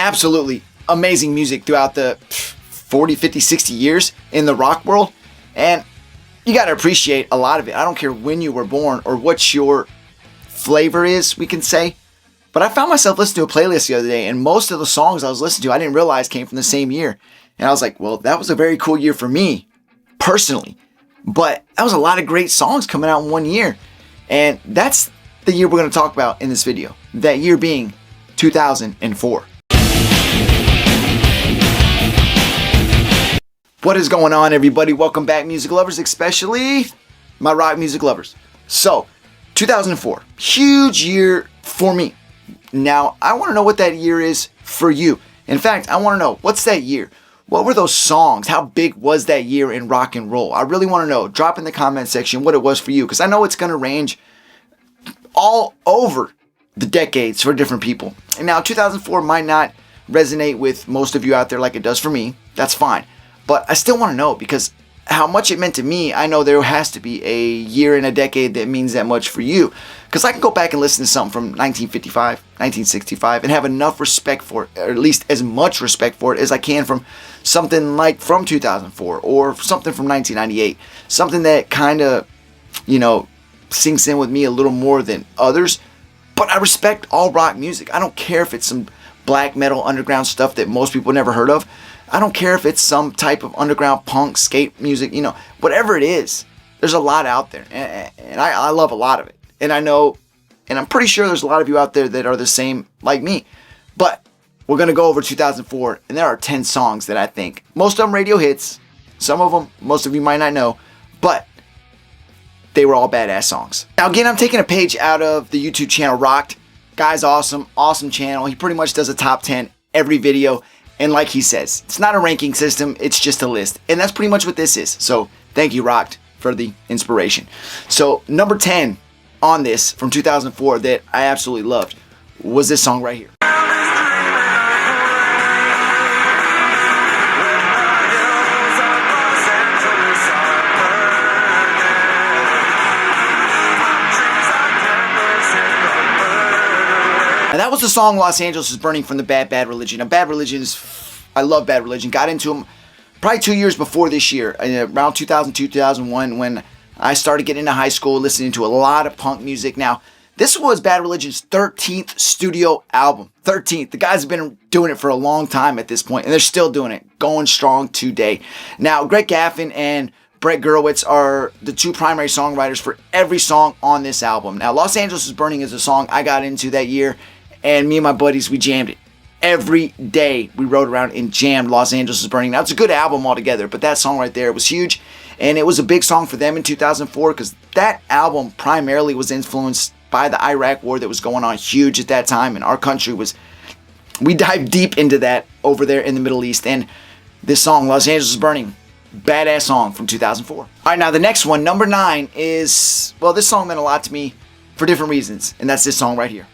absolutely amazing music throughout the 40, 50, 60 years in the rock world. And you got to appreciate a lot of it. I don't care when you were born or what your flavor is, we can say. But I found myself listening to a playlist the other day, and most of the songs I was listening to, I didn't realize came from the same year. And I was like, well, that was a very cool year for me, personally. But that was a lot of great songs coming out in one year. And that's the year we're going to talk about in this video. That year being 2004. What is going on, everybody? Welcome back, music lovers, especially my rock music lovers. So, 2004, huge year for me. Now, I want to know what that year is for you. In fact, I want to know, what's that year? What were those songs? How big was that year in rock and roll? I really want to know. Drop in the comment section what it was for you, because I know it's going to range all over the decades for different people. And now, 2004 might not resonate with most of you out there like it does for me. That's fine. But I still want to know, because how much it meant to me, I know there has to be a year in a decade that means that much for you. Because I can go back and listen to something from 1955, 1965, and have enough respect for it, or at least as much respect for it as I can from something like from 2004, or something from 1998. Something that kind of, sinks in with me a little more than others. But I respect all rock music. I don't care if it's some black metal underground stuff that most people never heard of. I don't care if it's some type of underground punk, skate music, whatever it is. There's a lot out there, and I love a lot of it. And I know, and I'm pretty sure there's a lot of you out there that are the same like me. But we're going to go over 2004, and there are 10 songs that I think, most of them radio hits, some of them, most of you might not know, but they were all badass songs. Now again, I'm taking a page out of the YouTube channel Rocked. Guy's awesome channel. He pretty much does a top 10 every video. And like he says, it's not a ranking system, it's just a list. And that's pretty much what this is. So thank you, Rocked, for the inspiration. So number 10 on this from 2004 that I absolutely loved was this song right here. And that was the song Los Angeles is Burning from the Bad Religion. Now, Bad Religion I love Bad Religion. Got into them probably 2 years before this year, around 2002, 2001, when I started getting into high school, listening to a lot of punk music. Now, this was Bad Religion's 13th studio album. 13th. The guys have been doing it for a long time at this point, and they're still doing it, going strong today. Now, Greg Gaffin and Brett Gurewitz are the two primary songwriters for every song on this album. Now, Los Angeles is Burning is a song I got into that year, and me and my buddies, we jammed it. Every day we rode around and jammed Los Angeles is Burning. Now, it's a good album altogether, but that song right there was huge, and it was a big song for them in 2004 because that album primarily was influenced by the Iraq war that was going on huge at that time, and our country we dived deep into that over there in the Middle East, and this song, Los Angeles is Burning, badass song from 2004. All right, now the next one, number 9, is, well, this song meant a lot to me for different reasons, and that's this song right here.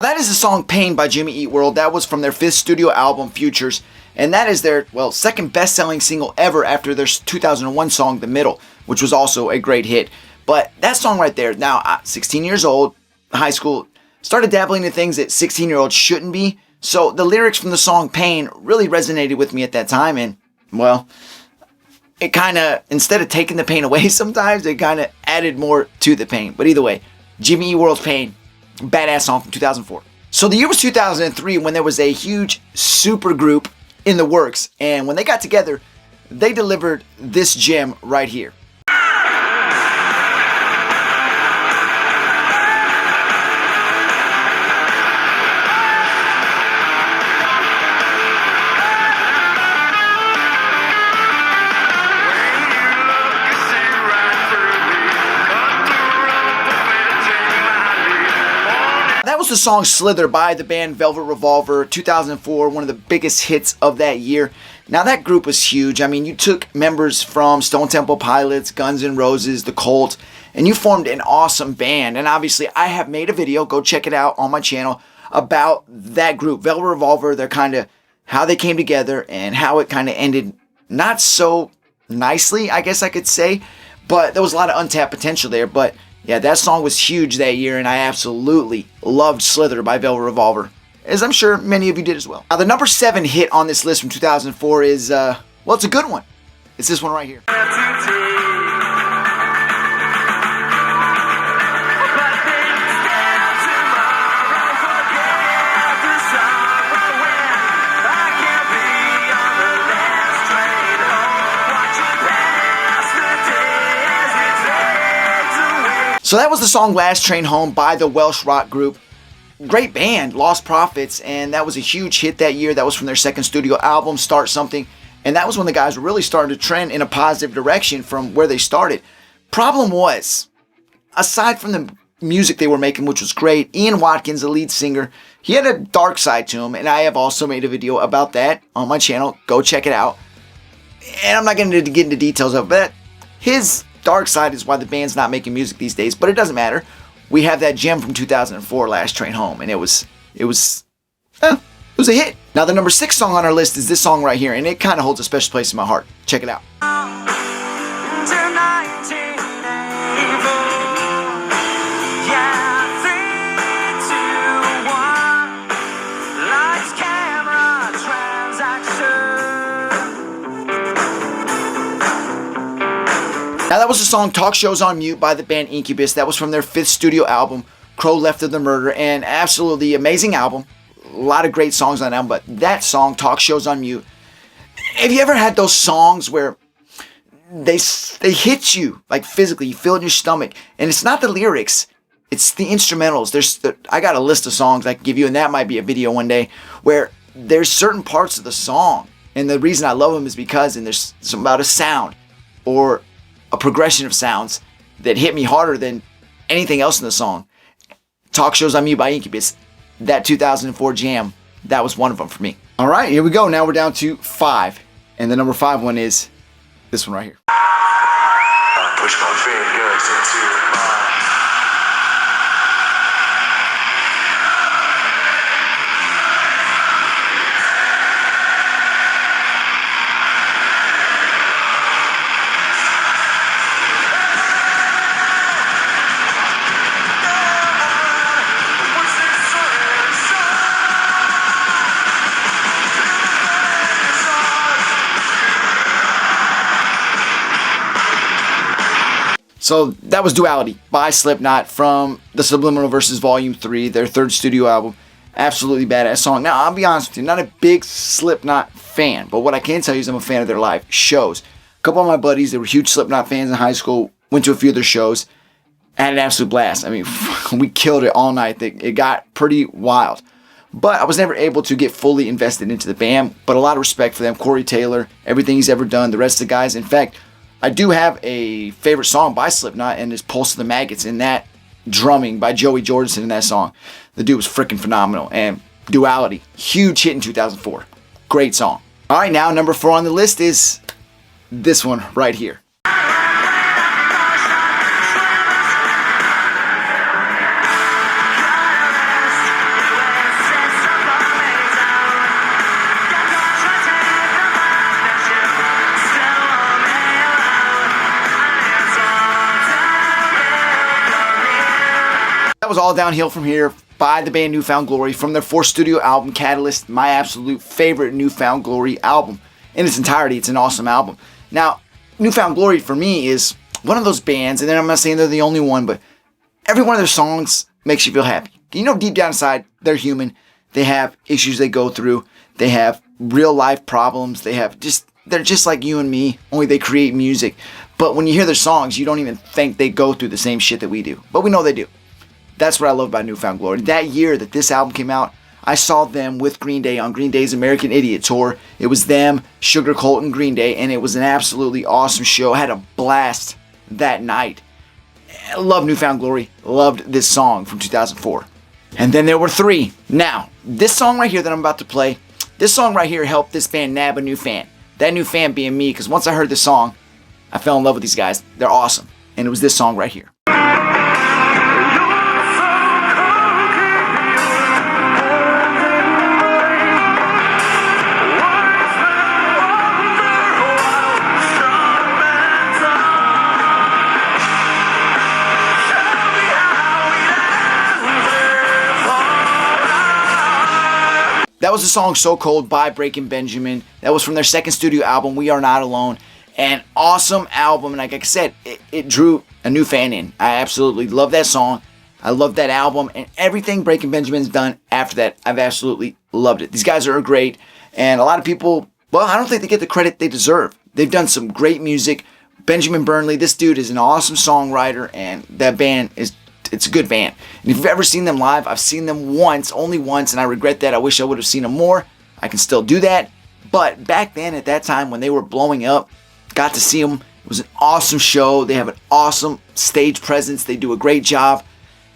That is the song Pain by Jimmy Eat World. That was from their 5th studio album, Futures. And that is their, second best-selling single ever after their 2001 song, The Middle, which was also a great hit. But that song right there, now, 16 years old, high school, started dabbling in things that 16-year-olds shouldn't be. So the lyrics from the song Pain really resonated with me at that time. And, it kind of, instead of taking the pain away sometimes, it kind of added more to the pain. But either way, Jimmy Eat World's Pain, badass song from 2004. So the year was 2003 when there was a huge super group in the works, and when they got together, they delivered this gem right here. was the song Slither by the band Velvet Revolver, 2004, one of the biggest hits of that year. Now that group was huge. I mean, you took members from Stone Temple Pilots, Guns N' Roses, The Cult, and you formed an awesome band. And obviously I have made a video, go check it out on my channel, about that group, Velvet Revolver, their kind of how they came together and how it kind of ended not so nicely, I guess I could say, but there was a lot of untapped potential there. But yeah, that song was huge that year, and I absolutely loved Slither by Velvet Revolver, as I'm sure many of you did as well. Now, the number 7 hit on this list from 2004 is, well, it's a good one. It's this one right here. So that was the song Last Train Home by the Welsh rock group. Great band, Lost Prophets, and that was a huge hit that year. That was from their second studio album, Start Something, and that was when the guys were really starting to trend in a positive direction from where they started. Problem was, aside from the music they were making, which was great, Ian Watkins, the lead singer, he had a dark side to him, and I have also made a video about that on my channel. Go check it out. And I'm not going to get into details of it, but his dark side is why the band's not making music these days, but it doesn't matter. We have that gem from 2004, Last Train Home, and it was a hit. Now the number 6 song on our list is this song right here, and it kind of holds a special place in my heart. Check it out. Now that was the song Talk Shows on Mute by the band Incubus. That was from their 5th studio album, Crow Left of the Murder, and absolutely amazing album. A lot of great songs on that album, but that song, Talk Shows on Mute, have you ever had those songs where they hit you, like physically, you feel it in your stomach, and it's not the lyrics, it's the instrumentals. I got a list of songs I can give you, and that might be a video one day, where there's certain parts of the song, and the reason I love them is because, and there's something about a sound, or a progression of sounds that hit me harder than anything else in the song. Talk Shows on Mute by Incubus, that 2004 jam, that was one of them for me. All right, here we go. Now we're down to 5, and the number 5 one is this one right here. Push my fingers into my So that was Duality by Slipnot from the Subliminal Versus Volume 3, their 3rd studio album. Absolutely badass song. Now, I'll be honest with you, not a big Slipknot fan, but what I can tell you is I'm a fan of their live shows. A couple of my buddies that were huge Slipknot fans in high school went to a few of their shows. Had an absolute blast. I mean, we killed it all night. It got pretty wild. But I was never able to get fully invested into the band, but a lot of respect for them. Corey Taylor, everything he's ever done, the rest of the guys. In fact, I do have a favorite song by Slipknot, and it's Pulse of the Maggots, and that drumming by Joey Jordison in that song. The dude was freaking phenomenal. And Duality, huge hit in 2004. Great song. All right, now number 4 on the list is this one right here. That was All Downhill From Here by the band New Found Glory from their 4th studio album, Catalyst, my absolute favorite New Found Glory album. In its entirety, it's an awesome album. Now, New Found Glory for me is one of those bands, and then I'm not saying they're the only one, but every one of their songs makes you feel happy. You know, deep down inside, they're human. They have issues they go through. They have real life problems. They're just like you and me, only they create music. But when you hear their songs, you don't even think they go through the same shit that we do. But we know they do. That's what I love about New Found Glory. That year that this album came out, I saw them with Green Day on Green Day's American Idiot Tour. It was them, Sugar Cult, and Green Day, and it was an absolutely awesome show. I had a blast that night. I love New Found Glory. Loved this song from 2004. And then there were 3. Now, this song right here that I'm about to play, this song right here helped this band nab a new fan. That new fan being me, because once I heard this song, I fell in love with these guys. They're awesome. And it was this song right here. That was the song So Cold by Breaking Benjamin. That was from their second studio album, We Are Not Alone. An awesome album, and like I said, it drew a new fan in. I absolutely love that song. I love that album, and everything Breaking Benjamin's done after that, I've absolutely loved it. These guys are great, and a lot of people, well, I don't think they get the credit they deserve. They've done some great music. Benjamin Burnley, this dude is an awesome songwriter, and that band it's a good band. And if you've ever seen them live, I've seen them once, only once, and I regret that. I wish I would have seen them more. I can still do that. But back then, at that time, when they were blowing up, got to see them. It was an awesome show. They have an awesome stage presence. They do a great job.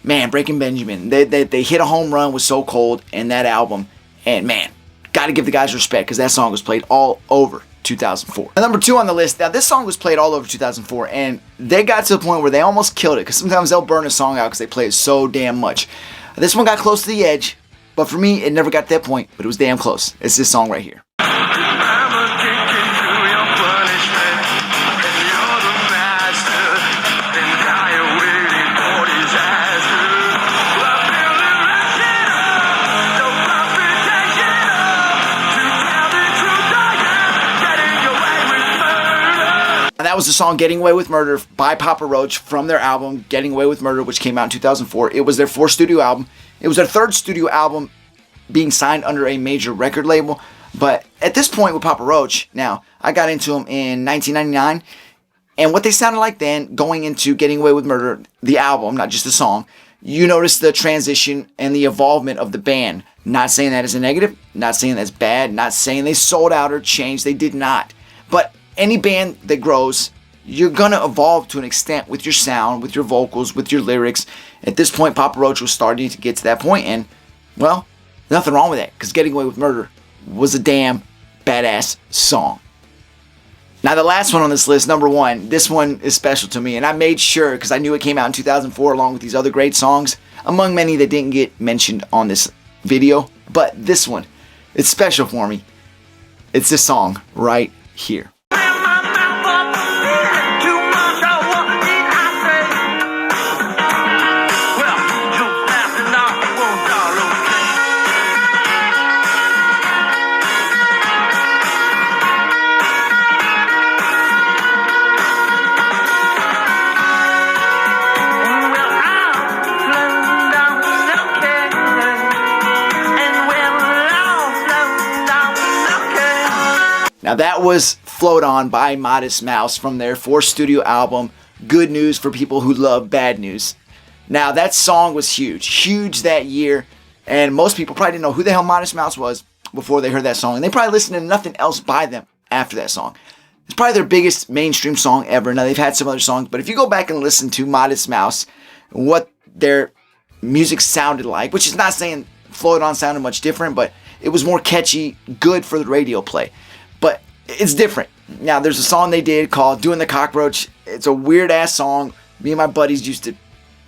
Man, Breaking Benjamin, they hit a home run with So Cold and that album. And man, got to give the guys respect because that song was played all over 2004. And number 2 on the list, now this song was played all over 2004, and they got to the point where they almost killed it because sometimes they'll burn a song out because they play it so damn much. This one got close to the edge, but for me, it never got to that point, but it was damn close. It's this song right here. And that was the song Getting Away with Murder by Papa Roach from their album Getting Away with Murder, which came out in 2004. It was their 4th studio album. It was their 3rd studio album being signed under a major record label. But at this point with Papa Roach, now, I got into them in 1999. And what they sounded like then, going into Getting Away with Murder, the album, not just the song, you notice the transition and the evolvement of the band. Not saying that is a negative, not saying that's bad, not saying they sold out or changed. They did not. But any band that grows, you're going to evolve to an extent with your sound, with your vocals, with your lyrics. At this point, Papa Roach was starting to get to that point, and, well, nothing wrong with that, because Getting Away with Murder was a damn badass song. Now, the last one on this list, number 1, this one is special to me, and I made sure, because I knew it came out in 2004 along with these other great songs, among many that didn't get mentioned on this video, but this one, it's special for me. It's this song right here. Now that was Float On by Modest Mouse from their 4th studio album, Good News for People Who Love Bad News. Now that song was huge that year, and most people probably didn't know who the hell Modest Mouse was before they heard that song, and they probably listened to nothing else by them after that song. It's probably their biggest mainstream song ever. Now they've had some other songs, but if you go back and listen to Modest Mouse, what their music sounded like, which is not saying Float On sounded much different, but it was more catchy, good for the radio play. But it's different. Now, there's a song they did called Doing the Cockroach. It's a weird-ass song. Me and my buddies used to,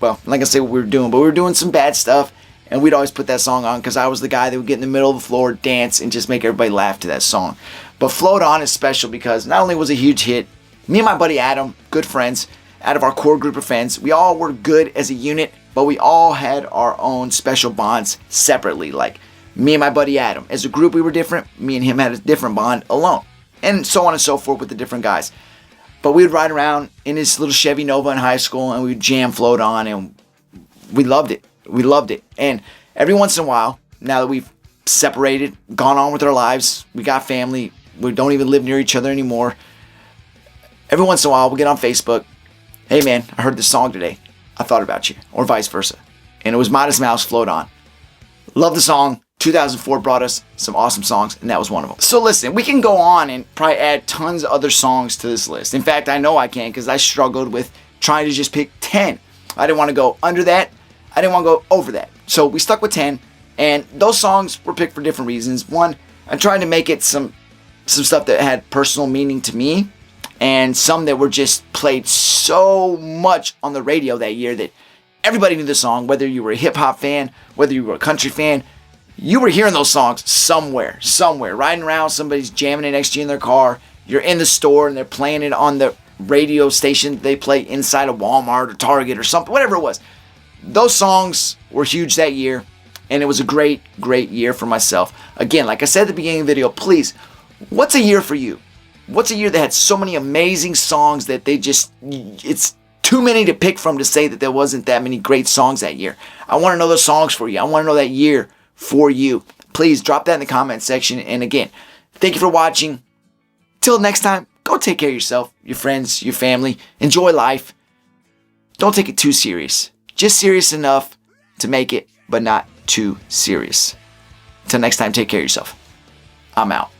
well, I'm not going to say what we were doing, but we were doing some bad stuff, and we'd always put that song on because I was the guy that would get in the middle of the floor, dance, and just make everybody laugh to that song. But Float On is special because not only was it a huge hit, me and my buddy Adam, good friends, out of our core group of friends, we all were good as a unit, but we all had our own special bonds separately. Like, me and my buddy Adam, as a group we were different, me and him had a different bond alone. And so on and so forth with the different guys. But we would ride around in his little Chevy Nova in high school and we would jam Float On, and we loved it. We loved it. And every once in a while, now that we've separated, gone on with our lives, we got family, we don't even live near each other anymore, every once in a while we'll get on Facebook, hey man, I heard this song today, I thought about you, or vice versa. And it was Modest Mouse, Float On. Love the song. 2004 brought us some awesome songs, and that was one of them. So listen, we can go on and probably add tons of other songs to this list. In fact, I know I can because I struggled with trying to just pick 10. I didn't want to go under that. I didn't want to go over that. So we stuck with 10, and those songs were picked for different reasons. One, I tried to make it some stuff that had personal meaning to me, and some that were just played so much on the radio that year that everybody knew the song. Whether you were a hip-hop fan, whether you were a country fan, you were hearing those songs somewhere. Riding around, somebody's jamming it next to you in their car. You're in the store, and they're playing it on the radio station they play inside a Walmart or Target or something, whatever it was. Those songs were huge that year, and it was a great year for myself. Again, like I said at the beginning of the video, please, what's a year for you? What's a year that had so many amazing songs that it's too many to pick from to say that there wasn't that many great songs that year? I want to know those songs for you. I want to know that year for you. Please drop that in the comment section. And again, thank you for watching. Till next time, go take care of yourself, your friends, your family. Enjoy life. Don't take it too serious. Just serious enough to make it, but not too serious. Till next time, take care of yourself. I'm out.